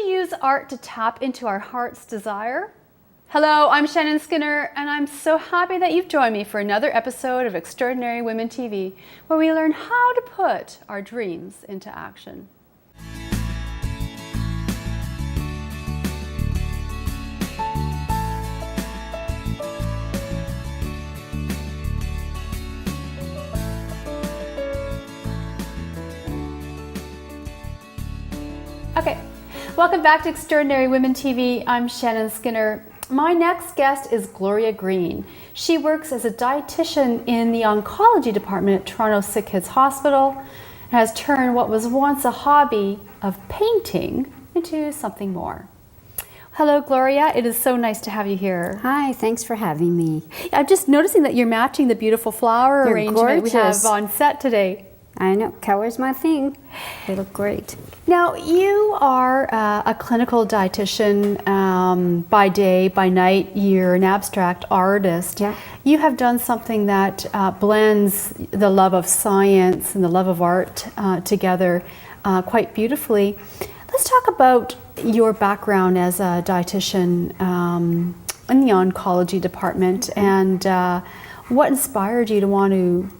we use art to tap into our heart's desire? Hello, I'm Shannon Skinner, and I'm so happy that you've joined me for another episode of Extraordinary Women TV, where we learn how to put our dreams into action. Okay, welcome back to Extraordinary Women TV. I'm Shannon Skinner. My next guest is Gloria Green. She works as a dietitian in the Oncology department at Toronto Sickkids Hospital and has turned what was once a hobby of painting into something more. Hello, Gloria. It is so nice to have you here. Hi, thanks for having me. I'm just noticing that you're matching the beautiful flower arrangement we have on set today. I know, color's my thing. They look great. Now, you are a clinical dietitian by day, by night. You're an abstract artist. Yeah. You have done something that blends the love of science and the love of art together quite beautifully. Let's talk about your background as a dietitian in the Oncology department and what inspired you to want to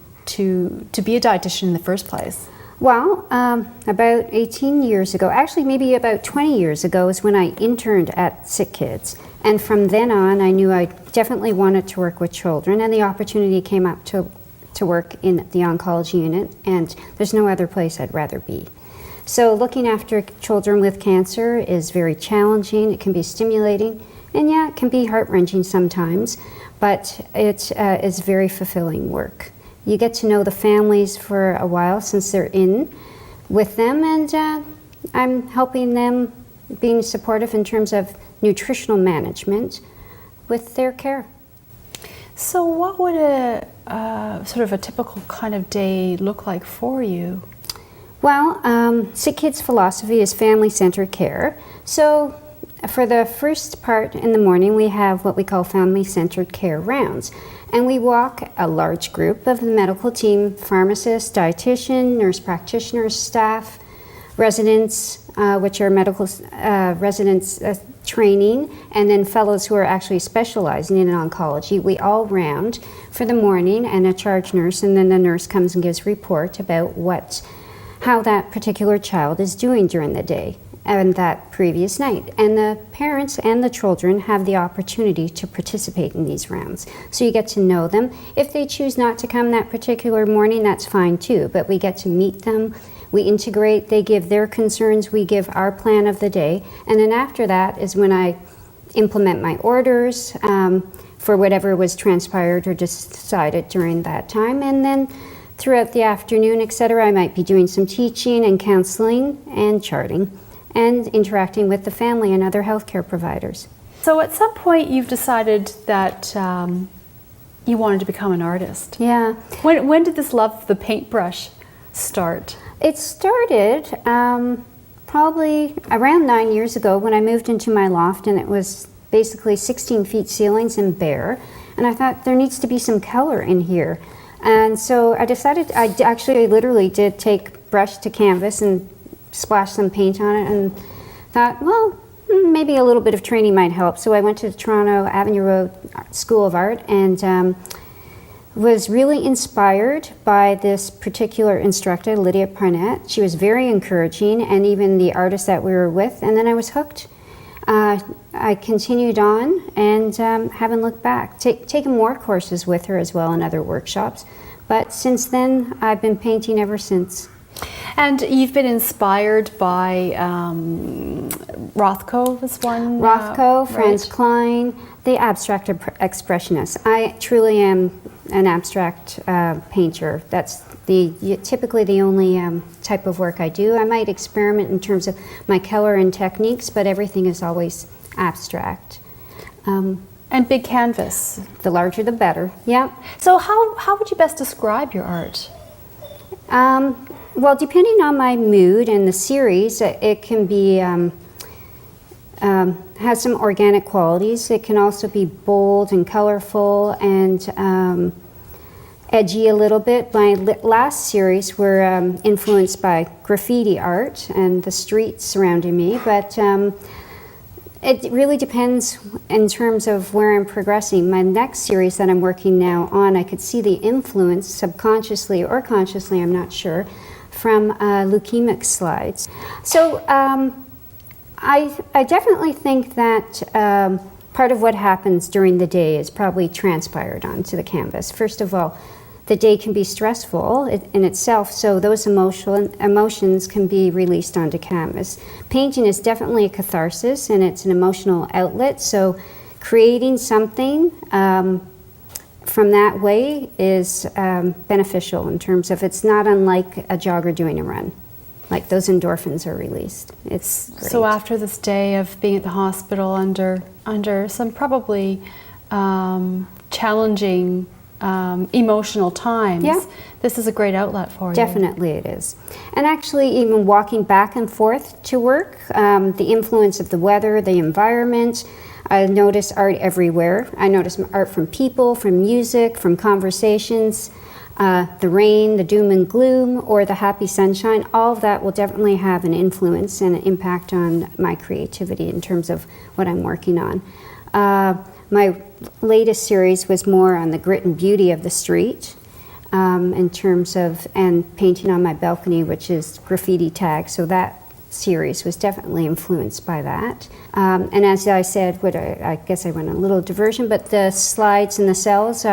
be a dietitian in the first place? Well, about 18 years ago, actually maybe about 20 years ago is when I interned at Sickkids. And from then on, I knew I definitely wanted to work with children, and the opportunity came up to work in the Oncology unit, and there's no other place I'd rather be. So looking after children with cancer is very challenging, it can be stimulating, and yeah, it can be heart-wrenching sometimes, but it is very fulfilling work. You get to know the families for a while since they're in with them, and I'm helping them, being supportive in terms of nutritional management with their care. So what would a sort of a typical kind of day look like for you? Well, Sickkids' philosophy is family-centered care. So for the first part in the morning, we have what we call family-centered care rounds. And we walk a large group of the medical team, pharmacists, dietitian, nurse practitioners, staff, residents, which are medical residents training, and then fellows who are actually specializing in oncology. We all round for the morning and a charge nurse, and then the nurse comes and gives a report about how that particular child is doing during the day and that previous night. And the parents and the children have the opportunity to participate in these rounds. So you get to know them. If they choose not to come that particular morning, that's fine too, but we get to meet them, we integrate, they give their concerns, we give our plan of the day, and then after that is when I implement my orders for whatever was transpired or decided during that time, and then throughout the afternoon, etc., I might be doing some teaching and counseling and charting, and interacting with the family and other healthcare providers. So at some point you've decided that you wanted to become an artist. Yeah. When did this love of the paintbrush start? It started probably around 9 years ago when I moved into my loft, and it was basically 16 feet ceilings and bare, and I thought there needs to be some color in here. And so I decided, I literally did take brush to canvas and splash some paint on it, and thought, well, maybe a little bit of training might help. So I went to the Toronto Avenue Road School of Art and was really inspired by this particular instructor, Lydia Parnett. She was very encouraging, and even the artist that we were with, and then I was hooked. I continued on and haven't looked back. Taken more courses with her as well and other workshops, but since then I've been painting ever since. And you've been inspired by Rothko was one? Rothko, Franz right? Klein, the abstract expressionists. I truly am an abstract painter. That's typically the only type of work I do. I might experiment in terms of my color and techniques, but everything is always abstract. And big canvas. The larger the better, yeah. So how would you best describe your art? Well, depending on my mood and the series, it can be has some organic qualities. It can also be bold and colorful, and edgy a little bit. My last series were influenced by graffiti art and the streets surrounding me, but it really depends in terms of where I'm progressing. My next series that I'm working now on, I could see the influence, subconsciously or consciously, I'm not sure, from leukemic slides. So I definitely think that part of what happens during the day is probably transpired onto the canvas. First of all, the day can be stressful in itself, so those emotions can be released onto canvas. Painting is definitely a catharsis, and it's an emotional outlet, so creating something from that way is beneficial in terms of it's not unlike a jogger doing a run. Like those endorphins are released. It's great. So after this day of being at the hospital under some probably challenging emotional times, yeah, this is a great outlet for you. Definitely it is. And actually even walking back and forth to work, the influence of the weather, the environment, I notice art everywhere. I notice art from people, from music, from conversations, the rain, the doom and gloom, or the happy sunshine. All of that will definitely have an influence and an impact on my creativity in terms of what I'm working on. My latest series was more on the grit and beauty of the street in terms of, and painting on my balcony, which is graffiti tag. So that series was definitely influenced by that. And as I said, I guess I went on a little diversion, but the slides and the cells,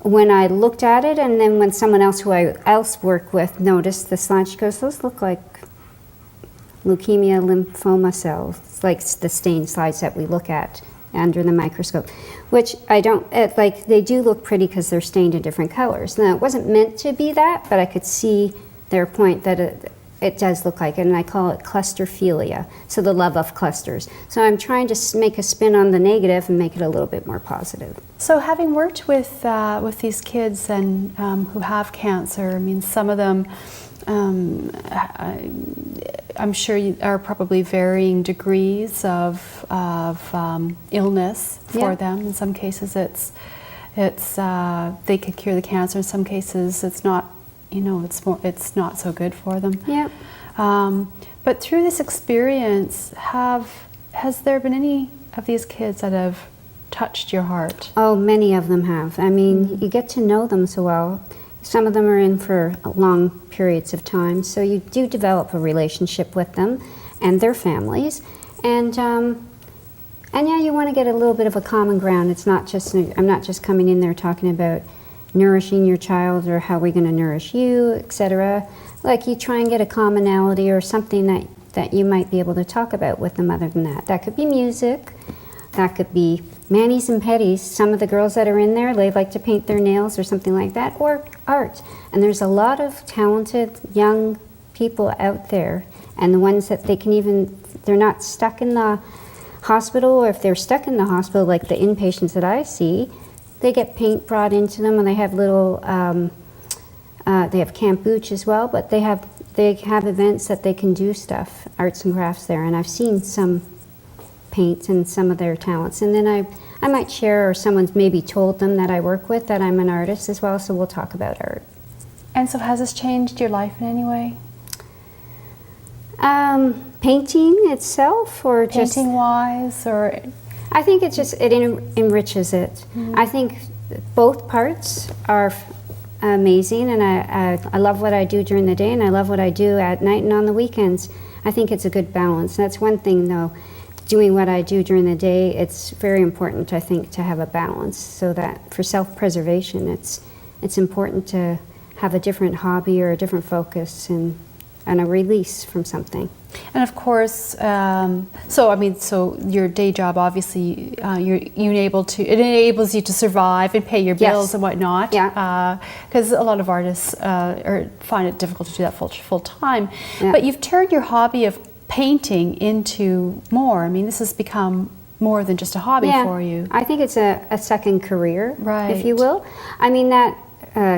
when I looked at it, and then when someone else who I work with noticed the slides, she goes, those look like leukemia lymphoma cells, like the stained slides that we look at under the microscope, which I don't, like they do look pretty because they're stained in different colors. Now, it wasn't meant to be that, but I could see their point that it does look like it, and I call it clusterphilia, so the love of clusters. So I'm trying to make a spin on the negative and make it a little bit more positive. So having worked with these kids and who have cancer, I mean, some of them, I'm sure are probably varying degrees of illness for them. In some cases, it's they can cure the cancer. In some cases, it's not. It's not so good for them. Yeah. But through this experience, has there been any of these kids that have touched your heart? Oh, many of them have. I mean, you get to know them so well. Some of them are in for long periods of time, so you do develop a relationship with them and their families. And yeah, you want to get a little bit of a common ground. It's not just, I'm not just coming in there talking about nourishing your child or how we're going to nourish you, etc. Like you try and get a commonality or something that you might be able to talk about with them other than that. That could be music, that could be manis and petties. Some of the girls that are in there, they like to paint their nails or something like that, or art. And there's a lot of talented young people out there, and the ones that they're not stuck in the hospital, or if they're stuck in the hospital, like the inpatients that I see, they get paint brought into them, and they have little, they have Camp Booch as well, but they have events that they can do stuff, arts and crafts there, and I've seen some paint and some of their talents. And then I might share, or someone's maybe told them that I work with, that I'm an artist as well, so we'll talk about art. And so has this changed your life in any way? Painting itself, or just... Painting-wise, or... I think it enriches it. I think both parts are amazing, and I love what I do during the day, and I love what I do at night and on the weekends. I think it's a good balance. That's one thing, though. Doing what I do during the day, it's very important, I think, to have a balance, so that for self-preservation, it's important to have a different hobby or a different focus and a release from something. And of course, so your day job, obviously, it enables you to survive and pay your bills and whatnot. Yeah. Because a lot of artists find it difficult to do that full time. Yeah. But you've turned your hobby of painting into more. I mean, this has become more than just a hobby for you. I think it's a second career, right, if you will. I mean, that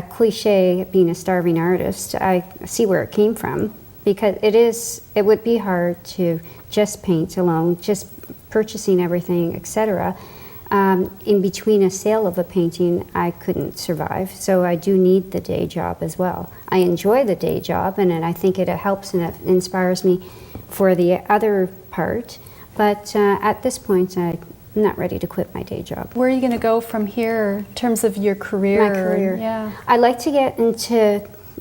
cliche, being a starving artist, I see where it came from, because it would be hard to just paint alone, just purchasing everything, etc. in between a sale of a painting, I couldn't survive. So I do need the day job as well. I enjoy the day job, and I think it helps and it inspires me for the other part. But at this point, I'm not ready to quit my day job. Where are you going to go from here in terms of your career? My career. Yeah. I'd like to get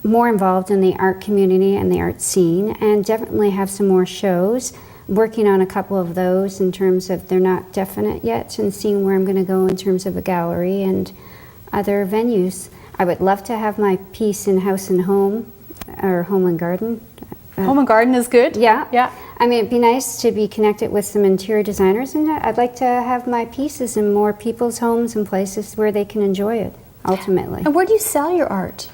more involved in the art community and the art scene, and definitely have some more shows. Working on a couple of those in terms of they're not definite yet, and seeing where I'm going to go in terms of a gallery and other venues. I would love to have my piece in House and Home or Home and Garden. Home and Garden is good. Yeah. Yeah. I mean, it'd be nice to be connected with some interior designers, and I'd like to have my pieces in more people's homes and places where they can enjoy it, ultimately. And where do you sell your art?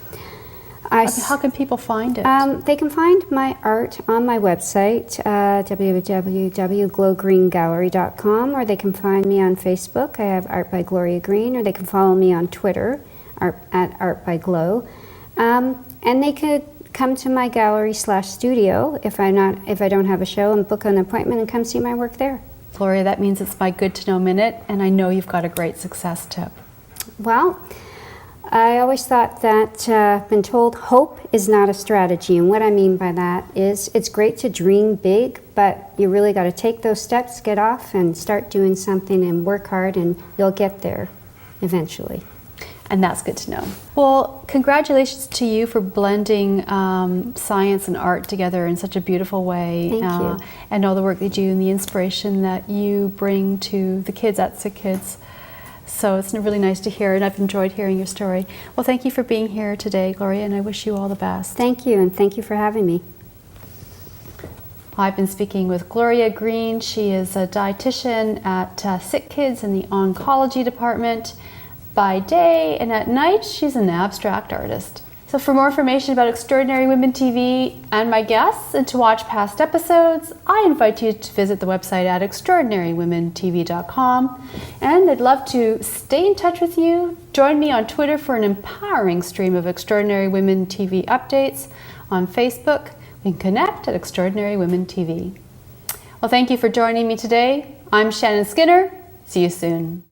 How can people find it? They can find my art on my website, www.glowgreengallery.com, or they can find me on Facebook. I have Art by Gloria Green, or they can follow me on Twitter at Art by Glow. And they could come to my gallery/studio if I don't have a show, and book an appointment and come see my work there. Gloria, that means it's my good to know minute, and I know you've got a great success tip. Well, I always thought that, been told, hope is not a strategy. And what I mean by that is it's great to dream big, but you really got to take those steps, get off, and start doing something and work hard, and you'll get there eventually. And that's good to know. Well, congratulations to you for blending science and art together in such a beautiful way. Thank you. And all the work that you do and the inspiration that you bring to the kids at Sickkids. So it's really nice to hear, and I've enjoyed hearing your story. Well, thank you for being here today, Gloria, and I wish you all the best. Thank you, and thank you for having me. I've been speaking with Gloria Greene. She is a dietitian at Sickkids in the Oncology department by day, and at night she's an abstract artist. So for more information about Extraordinary Women TV and my guests, and to watch past episodes, I invite you to visit the website at extraordinarywomentv.com. And I'd love to stay in touch with you. Join me on Twitter for an empowering stream of Extraordinary Women TV updates. On Facebook, we can connect at Extraordinary Women TV. Well, thank you for joining me today. I'm Shannon Skinner. See you soon.